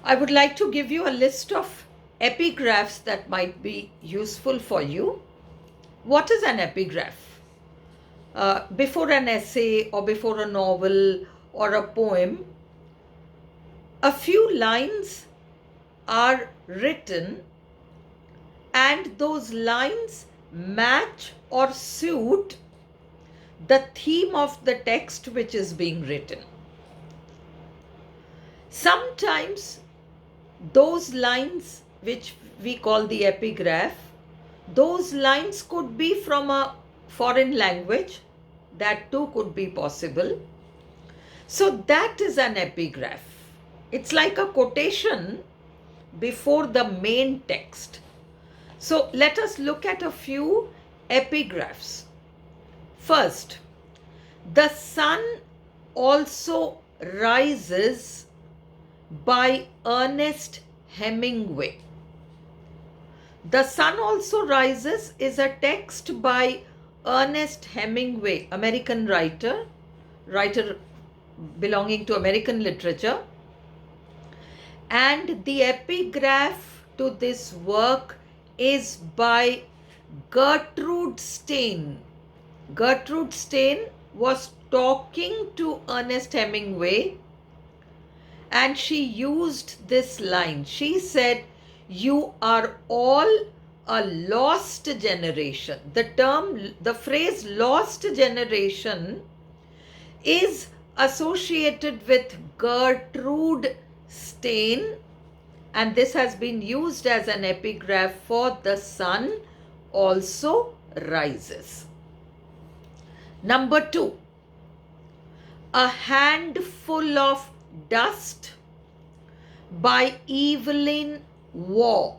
I would like to give you a list of epigraphs that might be useful for you. What is an epigraph? Before an essay or before a novel or a poem, a few lines are written and those lines match or suit the theme of the text which is being written. Sometimes those lines which we call the epigraph, those lines could be from a foreign language, that too could be possible. So that is an epigraph. It's like a quotation before the main text. So let us look at a few epigraphs. First, the sun also rises by Ernest Hemingway. The Sun Also Rises is a text by Ernest Hemingway, American writer belonging to American literature. And the epigraph to this work is by Gertrude Stein. Gertrude Stein was talking to Ernest Hemingway and she used this line. She said, "You are all a lost generation." The phrase lost generation is associated with Gertrude Stein, and this has been used as an epigraph for The Sun Also Rises. Number 2, A Handful of Dust by Evelyn Waugh.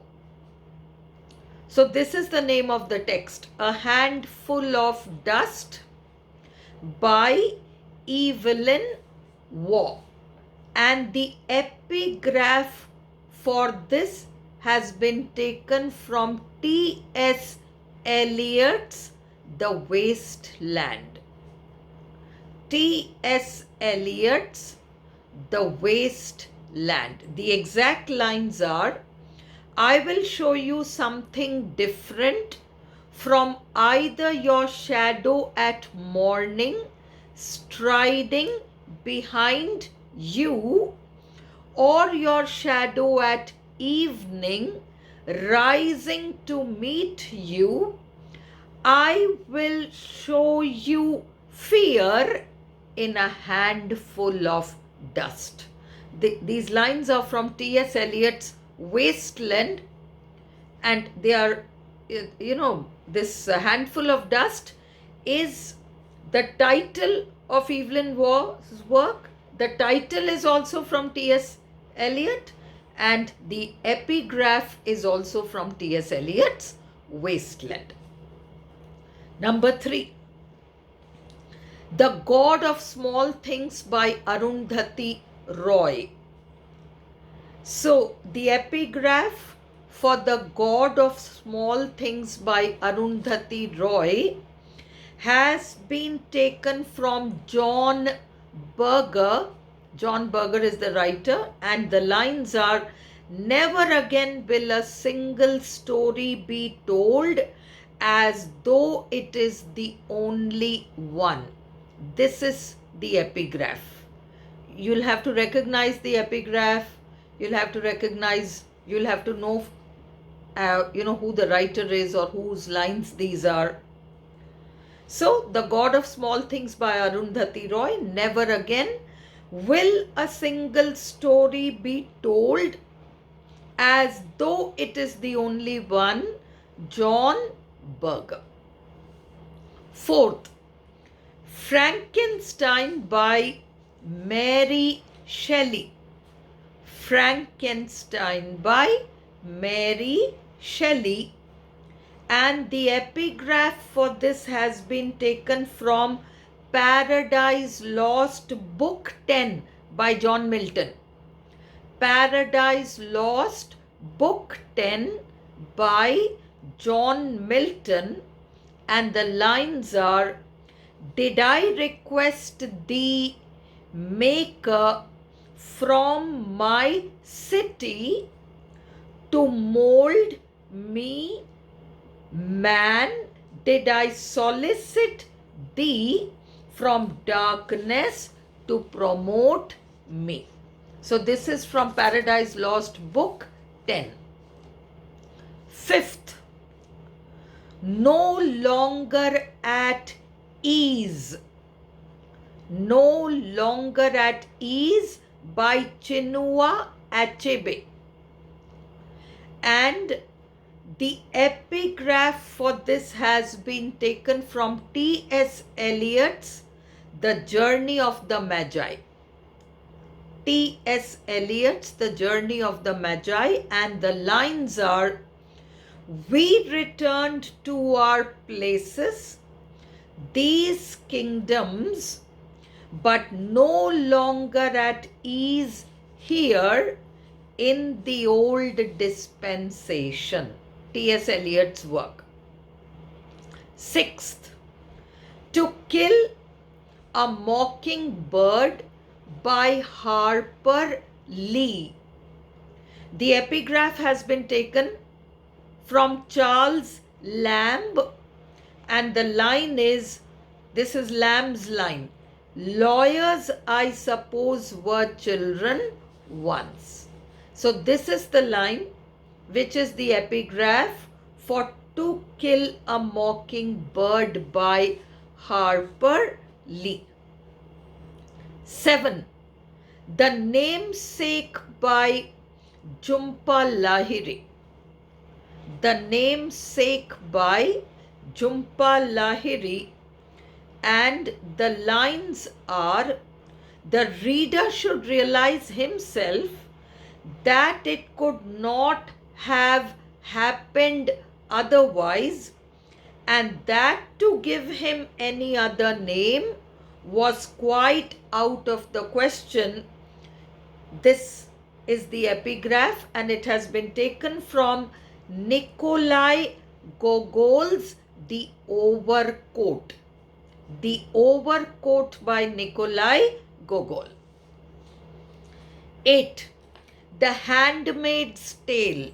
So this is the name of the text, A Handful of Dust by Evelyn Waugh. And the epigraph for this has been taken from Ts Eliot's The Wasteland. Ts Eliot's The Wasteland. The exact lines are, "I will show you something different from either your shadow at morning striding behind you or your shadow at evening rising to meet you. I will show you fear in a handful of dust." These lines are from Ts Eliot's Wasteland, and they are, this handful of dust is the title of Evelyn Waugh's work. The title is also from Ts Eliot, and the epigraph is also from Ts Eliot's Wasteland. Number 3, The God of Small Things by Arundhati Roy. So the epigraph for The God of Small Things by Arundhati Roy has been taken from John Berger. John Berger is the writer, and the lines are, "Never again will a single story be told as though it is the only one." This is the epigraph. You'll have to recognize the epigraph. You'll have to know, who the writer is or whose lines these are. So, The God of Small Things by Arundhati Roy. Never again will a single story be told as though it is the only one. John Berger. 4th, Frankenstein by Mary Shelley. Frankenstein by Mary Shelley. And the epigraph for this has been taken from Paradise Lost, Book 10 by John Milton. Paradise Lost, Book 10 by John Milton, and the lines are, "Did I request thee, Maker, from my city to mold me, man, did I solicit thee from darkness to promote me. So this is from Paradise Lost, Book 10. Fifth, no longer at ease. No longer at ease by Chinua Achebe. And the epigraph for this has been taken from Ts Eliot's The Journey of the Magi. Ts Eliot's The Journey of the Magi, and the lines are, we returned to our places, these kingdoms, but no longer at ease here in the old dispensation. Ts Eliot's work. Sixth, To Kill a Mockingbird by Harper Lee. The epigraph has been taken from Charles Lamb, and the line is, this is Lamb's line, lawyers, I suppose, were children once. So this is the line which is the epigraph for To Kill a Mockingbird by Harper Lee. 7. The Namesake by Jhumpa Lahiri. The Namesake by Jhumpa Lahiri, and the lines are, the reader should realize himself that it could not have happened otherwise, and that to give him any other name was quite out of the question. This is the epigraph, and it has been taken from Nikolai Gogol's The Overcoat. The Overcoat by Nikolai Gogol. 8. The Handmaid's Tale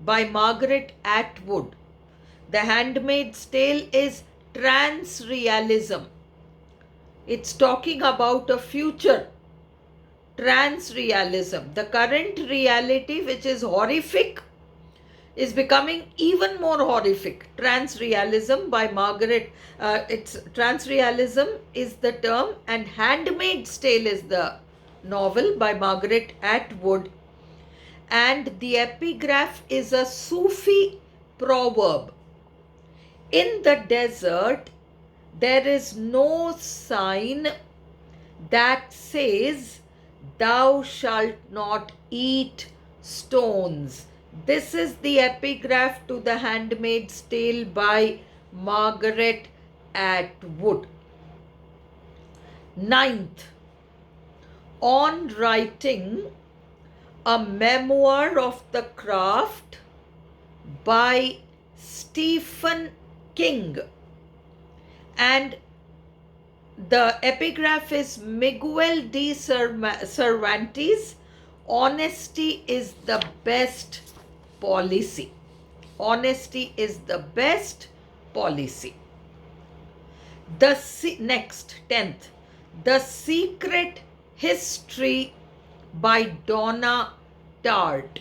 by Margaret Atwood. The Handmaid's Tale is trans-realism. It's talking about a future trans-realism. The current reality, which is horrific, is becoming even more horrific. Trans-realism by Margaret, trans-realism is the term, and Handmaid's Tale is the novel by Margaret Atwood. And the epigraph is a Sufi proverb. In the desert, there is no sign that says, thou shalt not eat stones. This is the epigraph to The Handmaid's Tale by Margaret Atwood. 9th, On Writing, a Memoir of the Craft by Stephen King. And the epigraph is Miguel de Cervantes, honesty is the best policy. Honesty is the best policy. Next, 10th, The Secret History by Donna Tartt.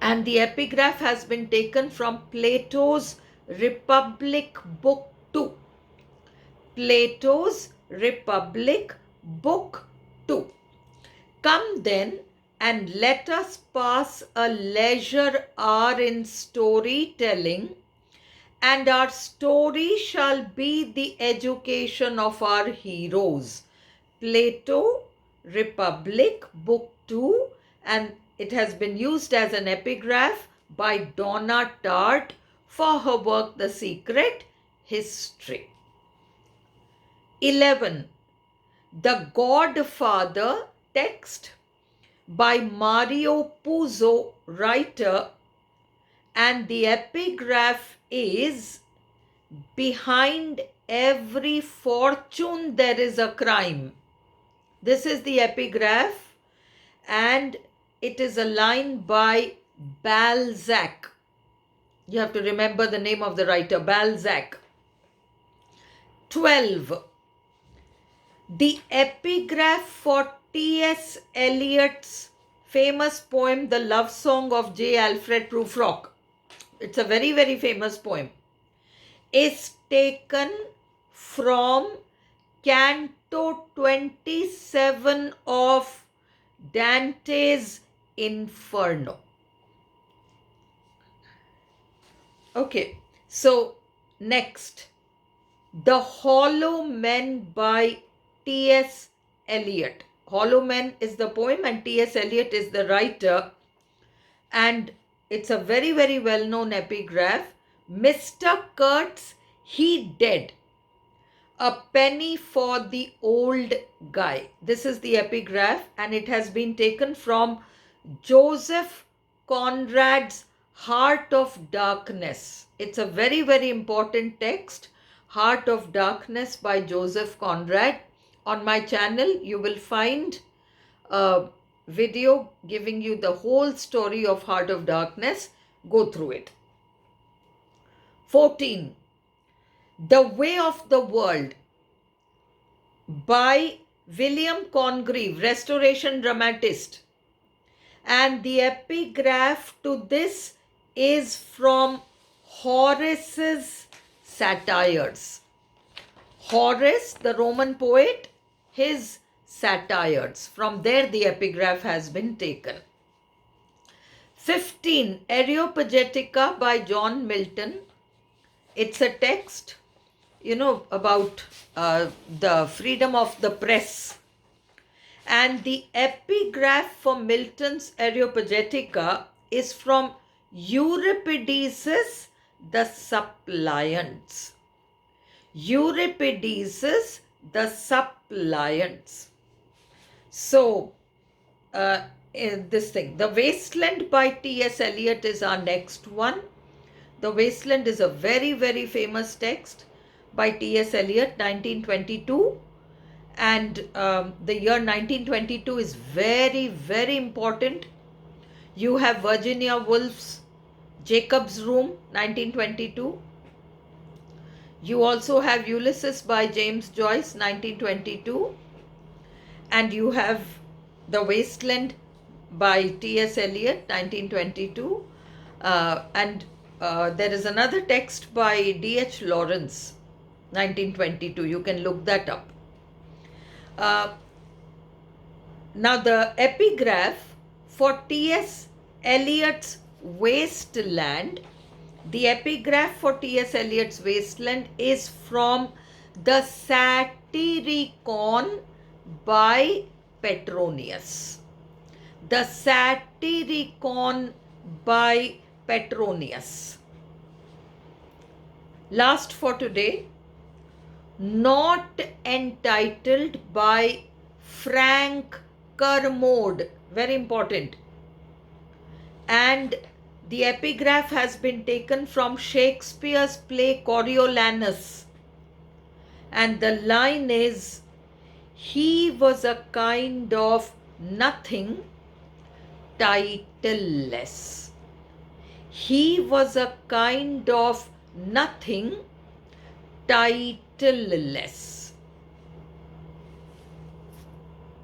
And the epigraph has been taken from Plato's Republic, Book 2. Plato's Republic, Book 2. Come then, and let us pass a leisure hour in storytelling, and our story shall be the education of our heroes. Plato, Republic, Book 2, and it has been used as an epigraph by Donna Tartt for her work The Secret History. 11. The Godfather, text by Mario Puzo, writer, and the epigraph is, behind every fortune there is a crime. This is the epigraph, and it is a line by Balzac. You have to remember the name of the writer, Balzac. 12. The epigraph for Ts Eliot's famous poem, The Love Song of J. Alfred Prufrock. It's a very, very famous poem. Is taken from Canto 27 of Dante's Inferno. Okay, so next, The Hollow Men by Ts Eliot. Hollow Men is the poem and Ts Eliot is the writer, and it's a very, very well-known epigraph. Mr. Kurtz, he dead. A penny for the old guy. This is the epigraph, and it has been taken from Joseph Conrad's Heart of Darkness. It's a very, very important text, Heart of Darkness by Joseph Conrad. On my channel, you will find a video giving you the whole story of Heart of Darkness. Go through it. 14. The Way of the World by William Congreve, Restoration dramatist. And the epigraph to this is from Horace's Satires. Horace, the Roman poet, his Satires. From there the epigraph has been taken. 15. Areopagitica by John Milton. It's a text, about the freedom of the press. And the epigraph for Milton's Areopagitica is from Euripides' The Suppliants. Euripides' The Suppliants. So, The Wasteland by Ts Eliot is our next one. The Wasteland is a very, very famous text by Ts Eliot, 1922. And the year 1922 is very, very important. You have Virginia Woolf's Jacob's Room, 1922. You also have Ulysses by James Joyce, 1922. And you have The Wasteland by Ts Eliot, 1922. And there is another text by D.H. Lawrence, 1922. You can look that up. Now the epigraph for Ts Eliot's Wasteland, the epigraph for Ts Eliot's Wasteland is from the Satyricon by Petronius. The Satyricon by Petronius. Last for today, Not Entitled by Frank Kermode. Very important. And the epigraph has been taken from Shakespeare's play Coriolanus. And the line is, he was a kind of nothing, titleless. He was a kind of nothing, titleless.